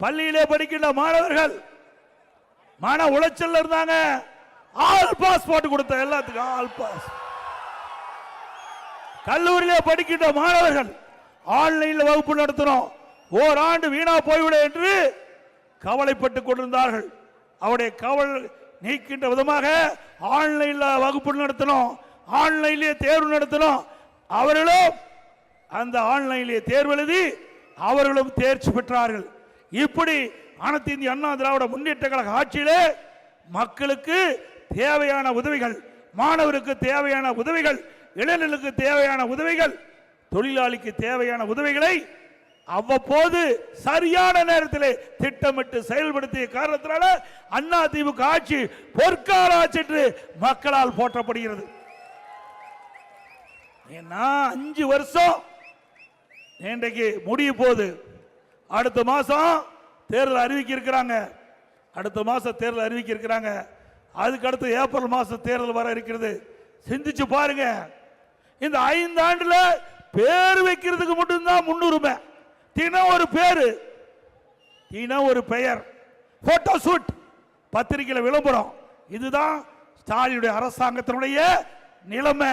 பள்ளியிலே படிக்கின்ற மாணவர்கள் மன உளைச்சல் இருந்தாங்க, ஆல் பாஸ் போட்டு கொடுத்த எல்லாத்துக்கும் ஆல் பாஸ். கல்லூரியிலே படிக்கின்ற மாணவர்கள் ஆன்லைனில் வகுப்பு நடத்தினோம், ஓராண்டு வீணா போய்விட என்று கவலைப்பட்டுக் கொண்டிருந்தார்கள். அவருடைய கவலை நீக்கின்ற விதமாக ஆன்லைனில் வகுப்பு நடத்தினோம், ஆன்லைனிலே தேர்வு நடத்தினோம். அவர்களும் அந்த ஆன்லைனிலே தேர்வு எழுதி அவர்களும் தேர்ச்சி பெற்றார்கள். இப்படி அனைத்து இந்திய அண்ணா திராவிட முன்னேற்ற கழக ஆட்சியிலே மக்களுக்கு தேவையான உதவிகள், மாணவருக்கு தேவையான உதவிகள், இளைஞர்களுக்கு தேவையான உதவிகள், தொழிலாளிக்கு தேவையான உதவிகளை அவ்வப்போது சரியான நேரத்தில் திட்டமிட்டு செயல்படுத்திய காரணத்தினால அண்ணா திமுக ஆட்சி பொற்கால ஆட்சி என்று மக்களால் போற்றப்படுகிறது. 5 வருஷம் இன்றைக்கு முடிய போகுது. அடுத்த மாசம் தேர்தல் அறிவிக்க இருக்கிறாங்க. அதுக்கு அடுத்து ஏப்ரல் மாசம் தேர்தல் வர இருக்கிறது. சிந்திச்சு பாருங்க, இந்த 5 ஆண்டுல பேர் வைக்கிறதுக்கு மட்டும்தான் முன்னுரிமை. தினம் ஒரு பேரு, தினம் ஒரு பெயர், போட்டோ ஷூட், பத்திரிகையில் விளம்பரம். இதுதான் ஸ்டாலினுடைய அரசாங்கத்தினுடைய நிலைமை.